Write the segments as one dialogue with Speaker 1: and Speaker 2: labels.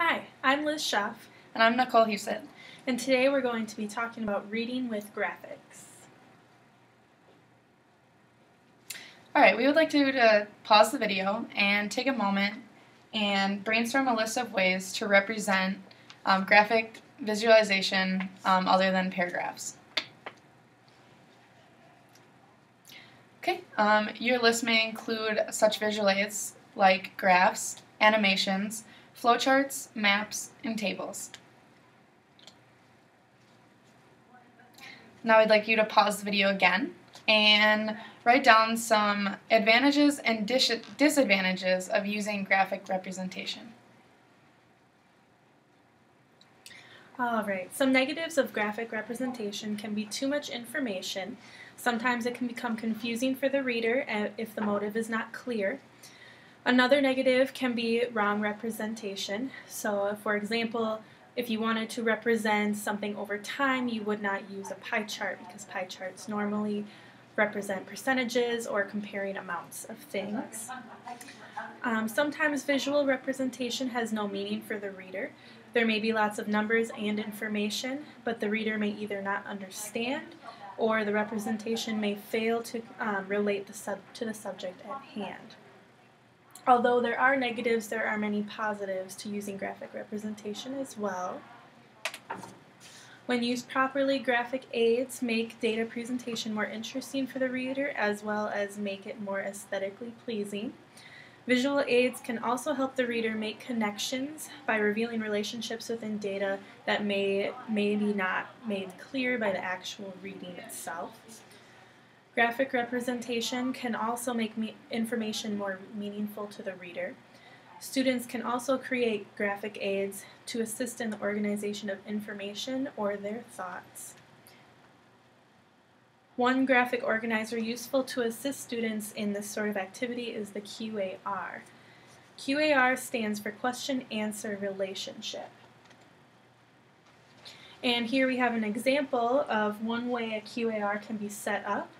Speaker 1: Hi, I'm Liz Schaff,
Speaker 2: And I'm Nicole Husett.
Speaker 1: and today we're going to be talking about reading with graphics.
Speaker 2: Alright, we would like you to pause the video and take a moment and brainstorm a list of ways to represent graphic visualization other than paragraphs. Okay, your list may include such visual aids like graphs, animations, flowcharts, maps, and tables. Now I'd like you to pause the video again and write down some advantages and disadvantages of using graphic representation.
Speaker 1: Alright, some negatives of graphic representation can be too much information. Sometimes it can become confusing for the reader if the motive is not clear. Another negative can be wrong representation. So, for example, if you wanted to represent something over time, you would not use a pie chart because pie charts normally represent percentages or comparing amounts of things. Sometimes visual representation has no meaning for the reader. There may be lots of numbers and information, but the reader may either not understand or the representation may fail to relate to the subject at hand. Although there are negatives, there are many positives to using graphic representation as well. When used properly, graphic aids make data presentation more interesting for the reader as well as make it more aesthetically pleasing. Visual aids can also help the reader make connections by revealing relationships within data that may be not made clear by the actual reading itself. Graphic representation can also make information more meaningful to the reader. Students can also create graphic aids to assist in the organization of information or their thoughts. One graphic organizer useful to assist students in this sort of activity is the QAR. QAR stands for Question-Answer Relationship. And here we have an example of one way a QAR can be set up.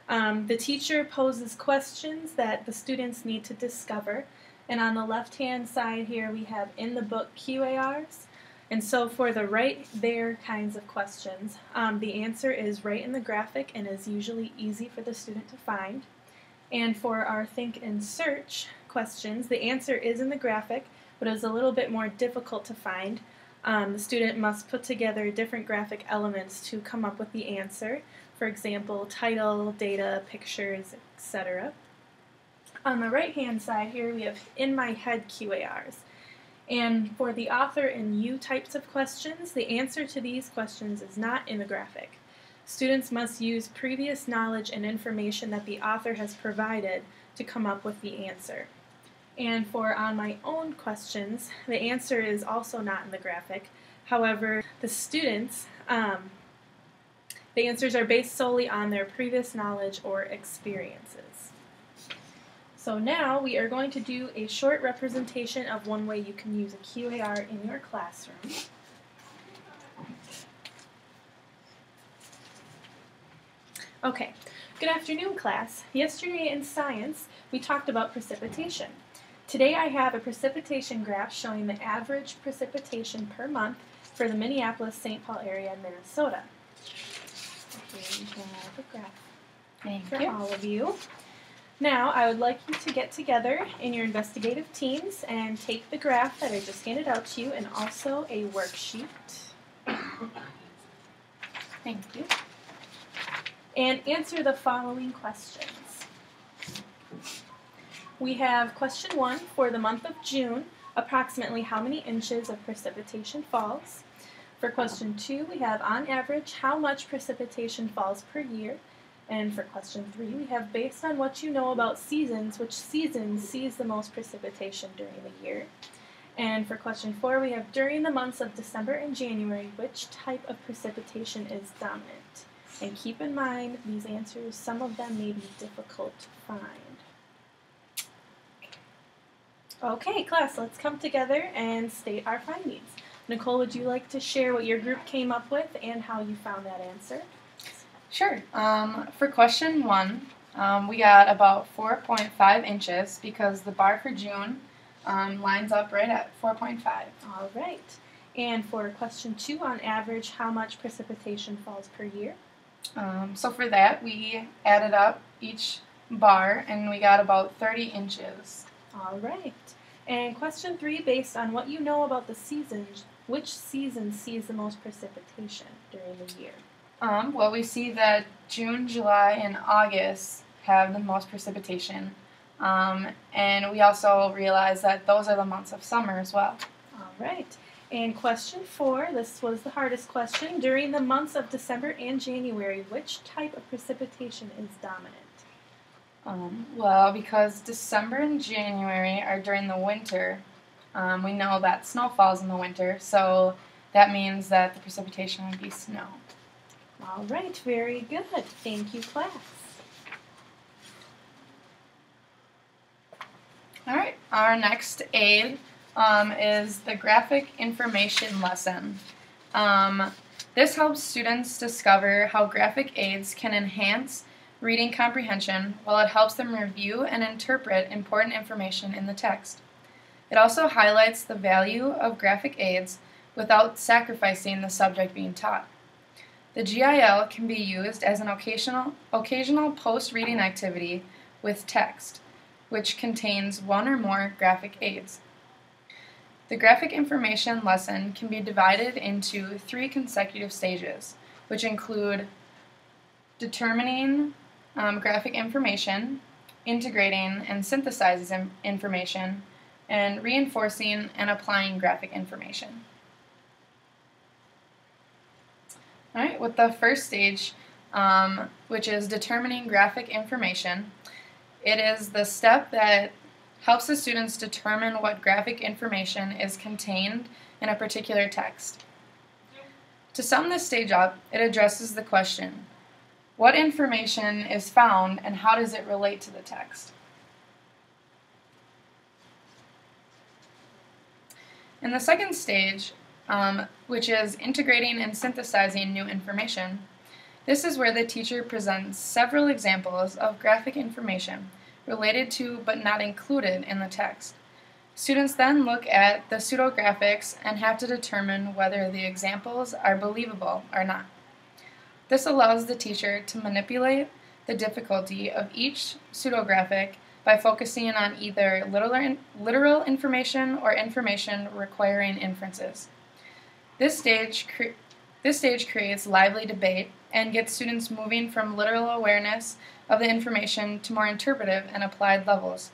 Speaker 1: The teacher poses questions that the students need to discover, and on the left-hand side here we have in the book QARs. And so for the right there kinds of questions, the answer is right in the graphic and is usually easy for the student to find. And for our think and search questions, the answer is in the graphic, but is a little bit more difficult to find. The student must put together different graphic elements to come up with the answer. For example, title, data, pictures, etc. On the right-hand side here we have in my head QARs. And for the author and you types of questions, the answer to these questions is not in the graphic. Students must use previous knowledge and information that the author has provided to come up with the answer. And for on my own questions, the answer is also not in the graphic. However, the students, the answers are based solely on their previous knowledge or experiences. So now we are going to do a short representation of one way you can use a QAR in your classroom. Okay, good afternoon class. Yesterday in science we talked about precipitation. Today I have a precipitation graph showing the average precipitation per month for the Minneapolis-St. Paul area in Minnesota. Here we have a graph for all of you. Now, I would like you to get together in your investigative teams and take the graph that I just handed out to you and also a worksheet. Thank you. And answer the following questions. We have question 1 for the month of June, approximately how many inches of precipitation falls. For question 2, we have on average how much precipitation falls per year. And for question 3, we have based on what you know about seasons, which season sees the most precipitation during the year. And for question 4, we have during the months of December and January, which type of precipitation is dominant. And keep in mind, these answers, some of them may be difficult to find. Okay, class, let's come together and state our findings. Nicole, would you like to share what your group came up with and how you found that answer?
Speaker 2: Sure. For question 1, we got about 4.5 inches because the bar for June lines up right at 4.5.
Speaker 1: All right. And for question 2, on average, how much precipitation falls per year?
Speaker 2: So for that, we added up each bar and we got about 30 inches.
Speaker 1: All right. And question 3, based on what you know about the seasons, which season sees the most precipitation during the year?
Speaker 2: Well, we see that June, July, and August have the most precipitation. And we also realize that those are the months of summer as well.
Speaker 1: All right. And question 4, this was the hardest question. During the months of December and January, which type of precipitation is dominant?
Speaker 2: Well, because December and January are during the winter, we know that snow falls in the winter, so that means that the precipitation would be snow.
Speaker 1: All right, very good. Thank you, class.
Speaker 2: All right, our next aid is the graphic information lesson. This helps students discover how graphic aids can enhance reading comprehension while it helps them review and interpret important information in the text. It also highlights the value of graphic aids without sacrificing the subject being taught. The GIL can be used as an occasional post-reading activity with text, which contains one or more graphic aids. The graphic information lesson can be divided into 3 consecutive stages, which include determining graphic information, integrating and synthesizing information, and reinforcing and applying graphic information. All right, with the first stage, which is determining graphic information, it is the step that helps the students determine what graphic information is contained in a particular text. To sum this stage up, it addresses the question, what information is found and how does it relate to the text? In the second stage, which is integrating and synthesizing new information, this is where the teacher presents several examples of graphic information related to but not included in the text. Students then look at the pseudographics and have to determine whether the examples are believable or not. This allows the teacher to manipulate the difficulty of each pseudographic by focusing on either literal information or information requiring inferences. This stage creates lively debate and gets students moving from literal awareness of the information to more interpretive and applied levels.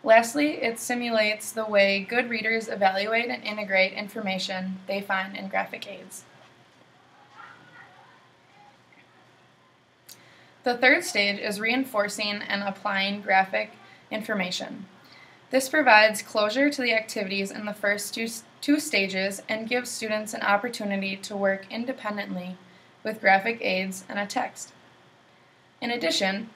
Speaker 2: Lastly, it simulates the way good readers evaluate and integrate information they find in graphic aids. The third stage is reinforcing and applying graphic information. This provides closure to the activities in the first two stages and gives students an opportunity to work independently with graphic aids and a text. In addition,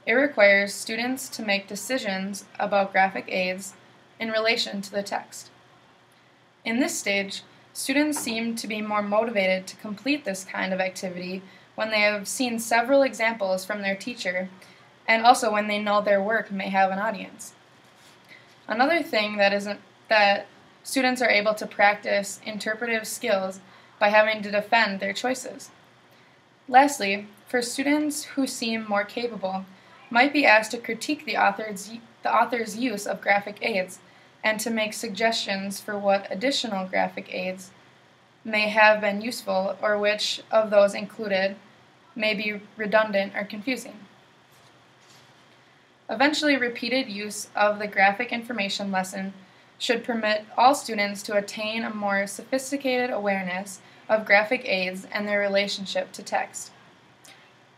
Speaker 2: it requires students to make decisions about graphic aids in relation to the text. In this stage, students seem to be more motivated to complete this kind of activity when they have seen several examples from their teacher, and also when they know their work may have an audience. Another thing that students are able to practice interpretive skills by having to defend their choices. Lastly, for students who seem more capable, might be asked to critique the author's use of graphic aids and to make suggestions for what additional graphic aids may have been useful or which of those included may be redundant or confusing. Eventually, repeated use of the graphic information lesson should permit all students to attain a more sophisticated awareness of graphic aids and their relationship to text.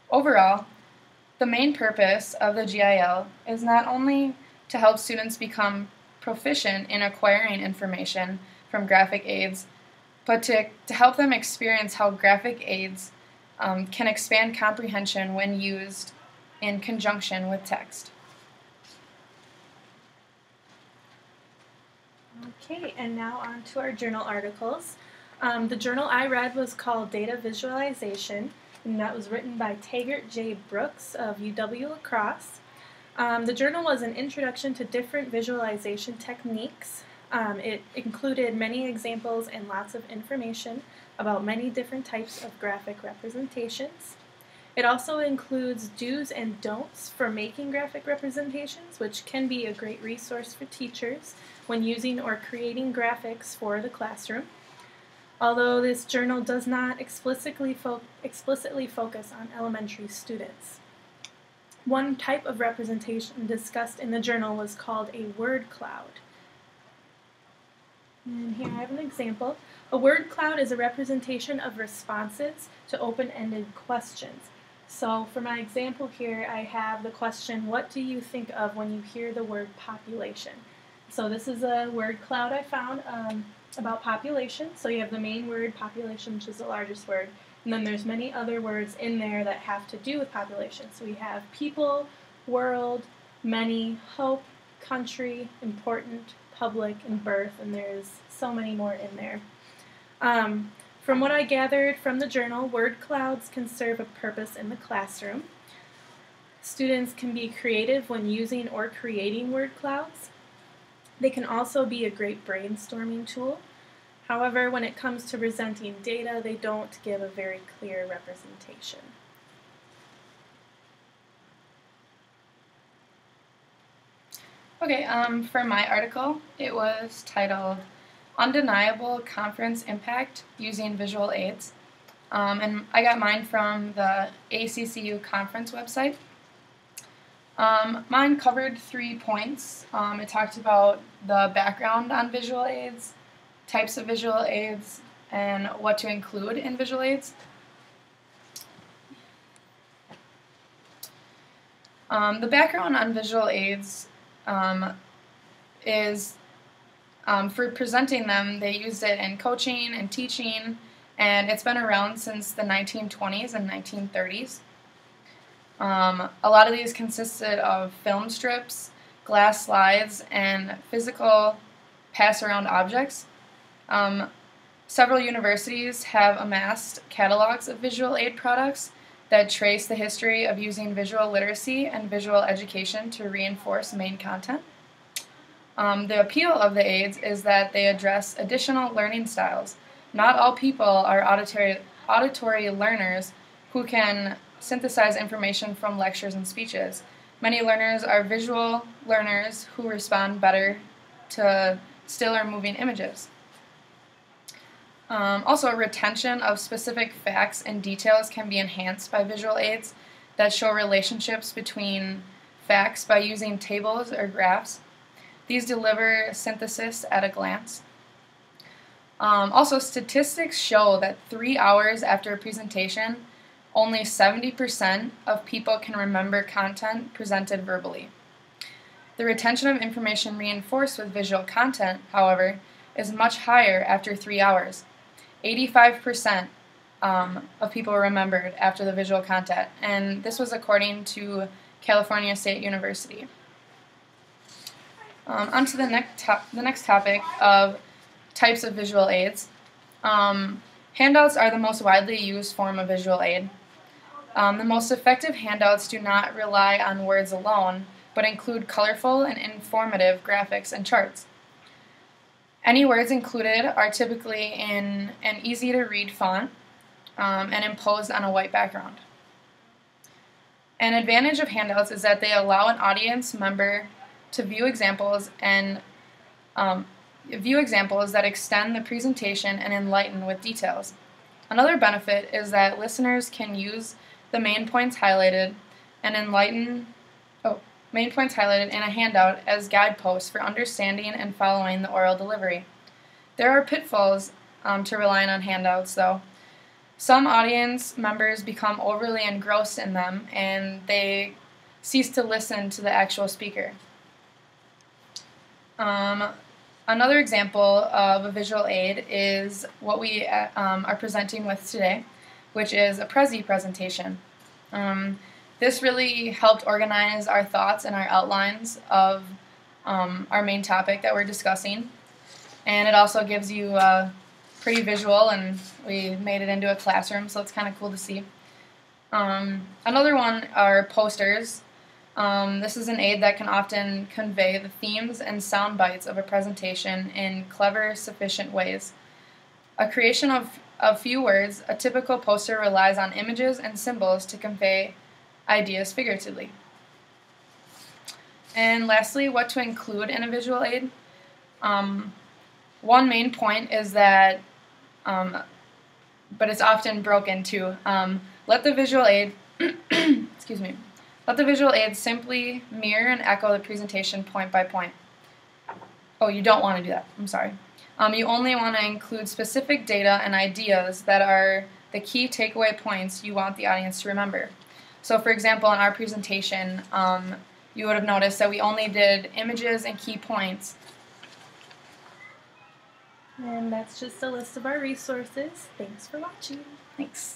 Speaker 2: Overall, the main purpose of the GIL is not only to help students become proficient in acquiring information from graphic aids, but to help them experience how graphic aids can expand comprehension when used in conjunction with text.
Speaker 1: Okay, and now on to our journal articles. The journal I read was called Data Visualization, and that was written by Taggart J. Brooks of UW La Crosse. The journal was an introduction to different visualization techniques. It included many examples and lots of information about many different types of graphic representations. It also includes do's and don'ts for making graphic representations, which can be a great resource for teachers when using or creating graphics for the classroom. Although this journal does not explicitly focus on elementary students. One type of representation discussed in the journal was called a word cloud. And here I have an example. A word cloud is a representation of responses to open-ended questions. So for my example here, I have the question, what do you think of when you hear the word population? So this is a word cloud I found about population. So you have the main word, population, which is the largest word. And then there's many other words in there that have to do with population. So we have people, world, many, hope, country, important, public, and birth, and there's so many more in there. From what I gathered from the journal, word clouds can serve a purpose in the classroom. Students can be creative when using or creating word clouds. They can also be a great brainstorming tool. However, when it comes to presenting data, they don't give a very clear representation.
Speaker 2: Okay, for my article, it was titled Undeniable Conference Impact Using Visual Aids. And I got mine from the ACCU conference website. Mine covered 3 points. It talked about the background on visual aids, types of visual aids, and what to include in visual aids. The background on visual aids is for presenting them. They used it in coaching and teaching, and it's been around since the 1920s and 1930s. A lot of these consisted of film strips, glass slides, and physical pass-around objects. Several universities have amassed catalogs of visual aid products that trace the history of using visual literacy and visual education to reinforce main content. The appeal of the aids is that they address additional learning styles. Not all people are auditory learners who can synthesize information from lectures and speeches. Many learners are visual learners who respond better to still or moving images. Also, retention of specific facts and details can be enhanced by visual aids that show relationships between facts by using tables or graphs. These deliver synthesis at a glance. Also, statistics show that 3 hours after a presentation, only 70% of people can remember content presented verbally. The retention of information reinforced with visual content, however, is much higher after 3 hours. 85% of people remembered after the visual content, and this was according to California State University. On to the next topic of types of visual aids. Handouts are the most widely used form of visual aid. The most effective handouts do not rely on words alone, but include colorful and informative graphics and charts. Any words included are typically in an easy-to-read font and imposed on a white background. An advantage of handouts is that they allow an audience member to view examples that extend the presentation and enlighten with details. Another benefit is that listeners can use the main points highlighted in a handout as guideposts for understanding and following the oral delivery. There are pitfalls to relying on handouts, though. Some audience members become overly engrossed in them and they cease to listen to the actual speaker. Another example of a visual aid is what we are presenting with today, which is a Prezi presentation. This really helped organize our thoughts and our outlines of our main topic that we're discussing. And it also gives you pretty visual, and we made it into a classroom, so it's kind of cool to see. Another one are posters. This is an aid that can often convey the themes and sound bites of a presentation in clever, sufficient ways. A creation of few words, a typical poster relies on images and symbols to convey ideas figuratively. And lastly, what to include in a visual aid. One main point is that, but it's often broken too. Let the visual aid, excuse me, let the visual aid simply mirror and echo the presentation point by point. Oh, you don't want to do that. I'm sorry. You only want to include specific data and ideas that are the key takeaway points you want the audience to remember. So, for example, in our presentation, you would have noticed that we only did images and key points.
Speaker 1: And that's just a list of our resources. Thanks for watching.
Speaker 2: Thanks.